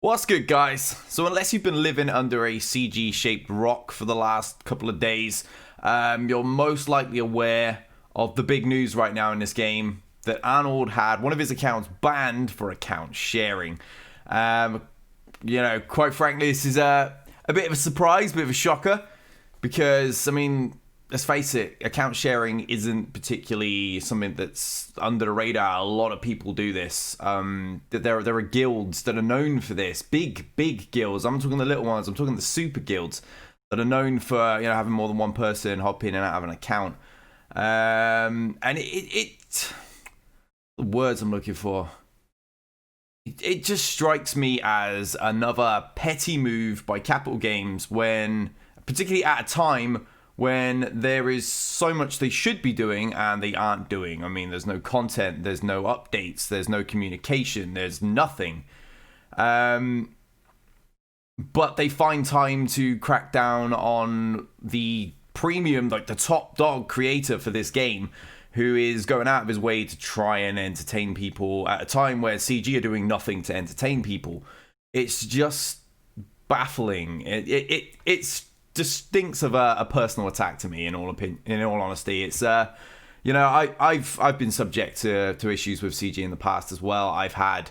What's good, guys? So unless you've been living under a CG-shaped rock for the last couple of days, you're most likely aware of the big news right now in this game, that Arnold had one of his accounts banned for account sharing. Quite frankly, this is a bit of a surprise, a bit of a shocker, because, I mean, let's face it, account sharing isn't particularly something that's under the radar. A lot of people do this. There are guilds that are known for this. Big guilds. I'm talking the little ones. I'm talking the super guilds that are known for having more than one person hop in and out of an account. And the words I'm looking for. It just strikes me as another petty move by Capital Games when, particularly at a time when there is so much they should be doing and they aren't doing. I mean, there's no content, there's no updates, there's no communication, there's nothing. But they find time to crack down on the premium, like the top dog creator for this game, who is going out of his way to try and entertain people at a time where CG are doing nothing to entertain people. It's just baffling. It's just stinks of a personal attack to me. In all honesty, it's I've been subject to issues with CG in the past as well. I've had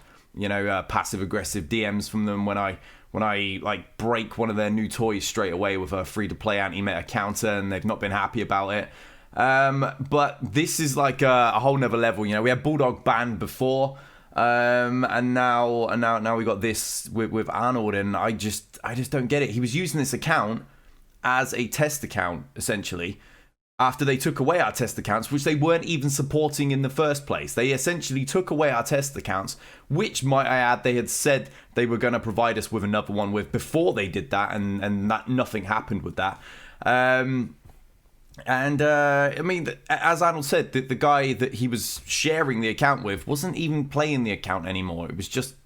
passive aggressive DMs from them when I like break one of their new toys straight away with a free to play anti-meta counter, and they've not been happy about it. But this is like a whole nother level. We had Bulldog banned before, and now we got this with Arnold, and I just don't get it. He was using this account as a test account, essentially, after they took away our test accounts, which they weren't even supporting in the first place. They essentially took away our test accounts, which, might I add, they had said they were going to provide us with another one with before they did that, and that nothing happened with that. I mean, as Arnold said, the guy that he was sharing the account with wasn't even playing the account anymore. It was just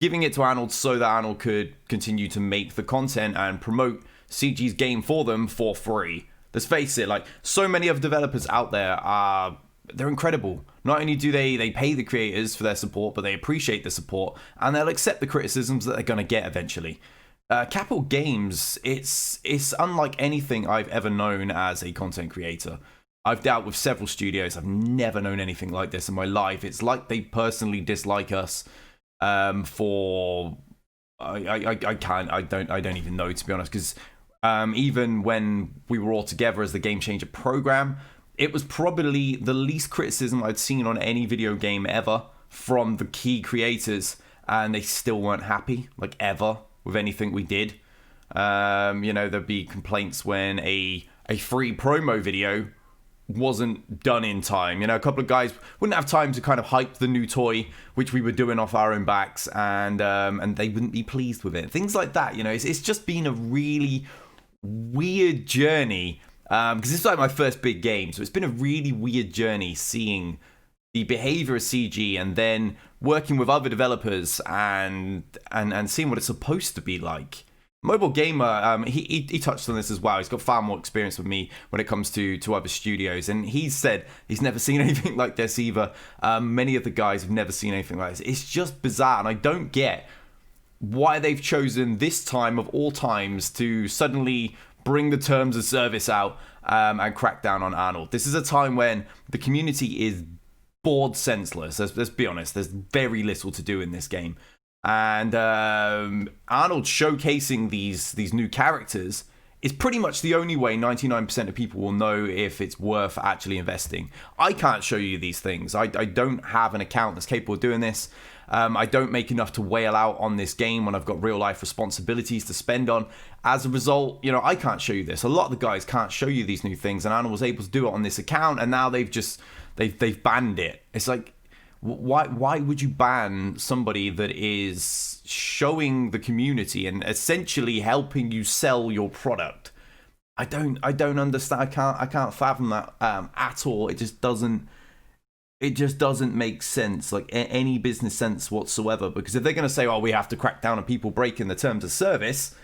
giving it to Arnold so that Arnold could continue to make the content and promote CG's game for them for free. Let's face it, like, so many of the developers out there they're incredible. Not only do they pay the creators for their support, but they appreciate the support, and they'll accept the criticisms that they're going to get eventually. Capital Games, it's unlike anything I've ever known as a content creator. I've dealt with several studios. I've never known anything like this in my life. It's like they personally dislike us for I don't even know, to be honest, because even when we were all together as the Game Changer program, it was probably the least criticism I'd seen on any video game ever from the key creators, and they still weren't happy, like, ever, with anything we did. There'd be complaints when a free promo video wasn't done in time. A couple of guys wouldn't have time to kind of hype the new toy, which we were doing off our own backs, and they wouldn't be pleased with it. Things like that. It's just been a really weird journey, because this is like my first big game, so it's been a really weird journey seeing the behavior of CG and then working with other developers and seeing what it's supposed to be like. Mobile Gamer, he touched on this as well. He's got far more experience with me when it comes to other studios, and he said he's never seen anything like this either. Many of the guys have never seen anything like this. It's just bizarre, and I don't get why they've chosen this time of all times to suddenly bring the terms of service out and crack down on Arnold. This is a time when the community is bored senseless. Let's be honest. There's very little to do in this game. And Arnold showcasing these new characters is pretty much the only way 99% of people will know if it's worth actually investing. I can't show you these things. I don't have an account that's capable of doing this. I don't make enough to wail out on this game when I've got real life responsibilities to spend on. As a result, I can't show you this. A lot of the guys can't show you these new things, and Arnold was able to do it on this account, and now they've banned it. It's like, why would you ban somebody that is showing the community and essentially helping you sell your product? I don't understand. I can't fathom that at all. It just doesn't make sense, like any business sense whatsoever. Because if they're going to say, "Oh, we have to crack down on people breaking the terms of service,"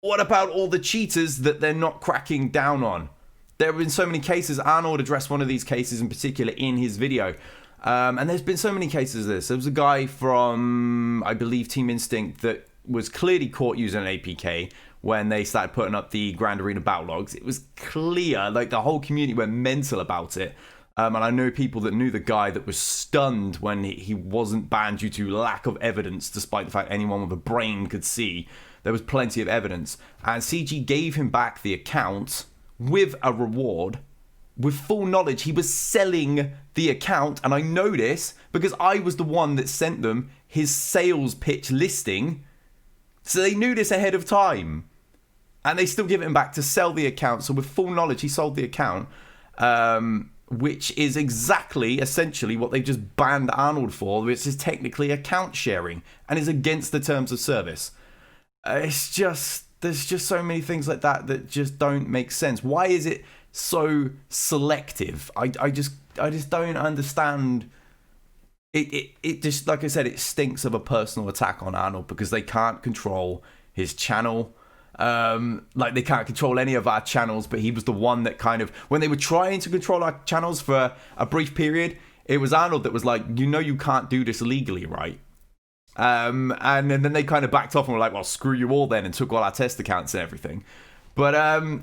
what about all the cheaters that they're not cracking down on? There have been so many cases. Arnold addressed one of these cases in particular in his video. And there's been so many cases of this. There was a guy from, I believe, Team Instinct that was clearly caught using an APK when they started putting up the Grand Arena battle logs. It was clear, like the whole community went mental about it. And I know people that knew the guy that was stunned when he wasn't banned due to lack of evidence, despite the fact anyone with a brain could see there was plenty of evidence. And CG gave him back the account with a reward, with full knowledge he was selling the account. And I know this because I was the one that sent them his sales pitch listing. So they knew this ahead of time. And they still give it him back to sell the account. So with full knowledge, he sold the account. Which is exactly, essentially, what they've just banned Arnold for, which is technically account sharing and is against the terms of service. There's just so many things like that just don't make sense. Why is it so selective? I just don't understand. It just, like I said, it stinks of a personal attack on Arnold because they can't control his channel. Like they can't control any of our channels, but he was the one that kind of, when they were trying to control our channels for a brief period, it was Arnold that was like, you can't do this legally, right? And then they kind of backed off and were like, well, screw you all then, and took all our test accounts and everything. But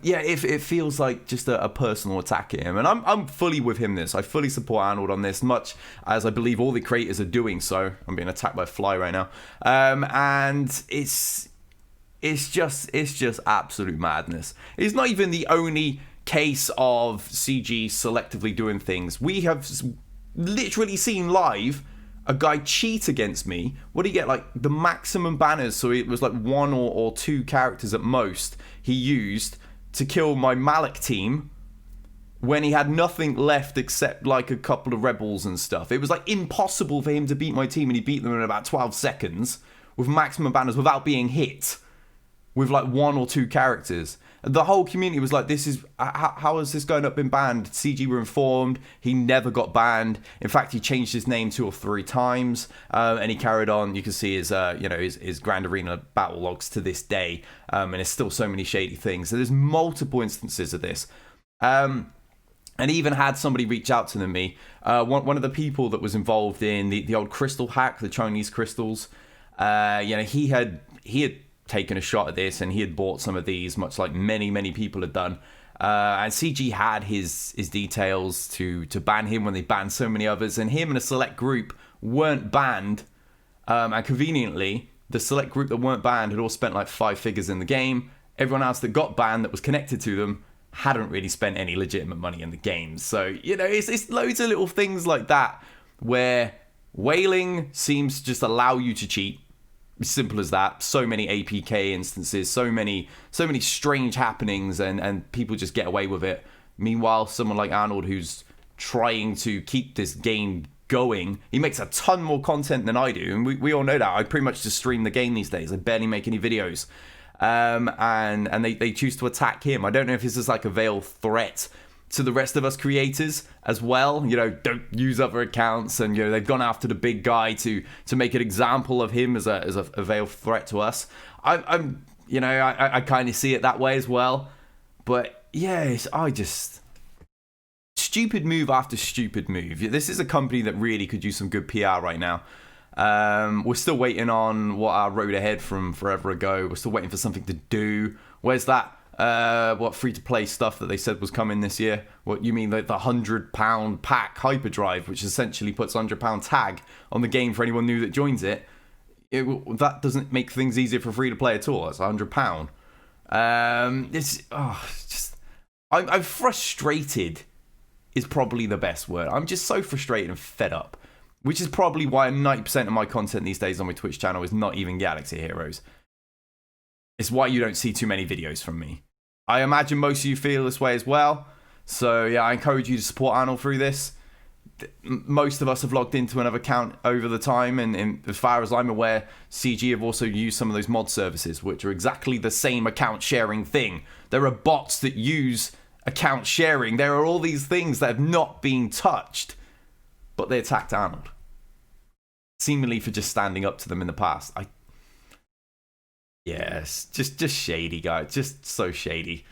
yeah, it feels like just a personal attack at him, and I'm fully with him this. I fully support Arnold on this, much as I believe all the creators are doing so. I'm being attacked by a fly right now, and it's just absolute madness. It's not even the only case of CG selectively doing things. We have literally seen live a guy cheat against me. What do you get? Like the maximum banners, so it was like 1 or 2 characters at most he used to kill my Malik team when he had nothing left except like a couple of rebels and stuff. It was like impossible for him to beat my team, and he beat them in about 12 seconds with maximum banners without being hit with like 1 or 2 characters. The whole community was like, this is, how has this guy not been banned? CG were informed, he never got banned. In fact, he changed his name 2 or 3 times, and he carried on. You can see his Grand Arena battle logs to this day, and there's still so many shady things. So there's multiple instances of this. And even had somebody reach out to me, one of the people that was involved in the old crystal hack, the Chinese crystals, he had taken a shot at this, and he had bought some of these, much like many people had done. And CG had his details to ban him when they banned so many others, and him and a select group weren't banned. And conveniently, the select group that weren't banned had all spent like 5 figures in the game. Everyone else that got banned that was connected to them hadn't really spent any legitimate money in the game. So, it's loads of little things like that where whaling seems to just allow you to cheat. Simple as that. So many APK instances, so many strange happenings, and people just get away with it. Meanwhile, someone like Arnold, who's trying to keep this game going, he makes a ton more content than I do, and we all know that. I pretty much just stream the game these days. I barely make any videos, and they choose to attack him. I don't know if this is like a veiled threat to the rest of us creators as well. Don't use other accounts, and they've gone after the big guy to make an example of him as a veiled threat to us. I kind of see it that way as well. But yeah, stupid move after stupid move. This is a company that really could use some good PR right now. We're still waiting on what our road ahead from forever ago. We're still waiting for something to do. Where's that free-to-play stuff that they said was coming this year? What you mean, like the £100 pack hyperdrive, which essentially puts £100 tag on the game for anyone new that joins it? That doesn't make things easier for free-to-play at all. It's £100. I'm frustrated is probably the best word. I'm just so frustrated and fed up, which is probably why 90% of my content these days on my Twitch channel is not even Galaxy Heroes. It's why you don't see too many videos from me. I imagine most of you feel this way as well. So yeah, I encourage you to support Arnold through this. Most of us have logged into another account over the time, and as far as I'm aware, CG have also used some of those mod services, which are exactly the same account sharing thing. There are bots that use account sharing. There are all these things that have not been touched, but they attacked Arnold, seemingly for just standing up to them in the past. Yes, just shady, guys. Just so shady.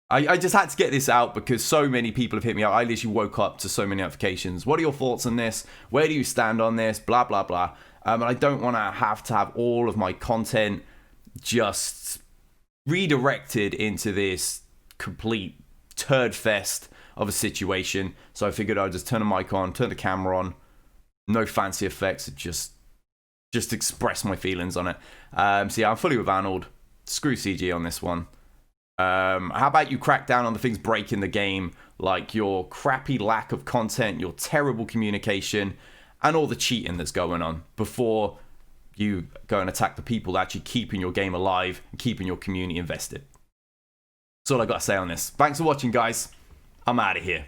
I just had to get this out because so many people have hit me up. I literally woke up to so many notifications. What are your thoughts on this? Where do you stand on this? Blah, blah, blah. And I don't want to have all of my content just redirected into this complete turd fest of a situation. So I figured I'd just turn the mic on, turn the camera on. No fancy effects. Just express my feelings on it. So yeah, I'm fully with Arnold. Screw CG on this one. How about you crack down on the things breaking the game, like your crappy lack of content, your terrible communication, and all the cheating that's going on, before you go and attack the people that actually keeping your game alive and keeping your community invested. That's all I got to say on this. Thanks for watching, guys. I'm out of here.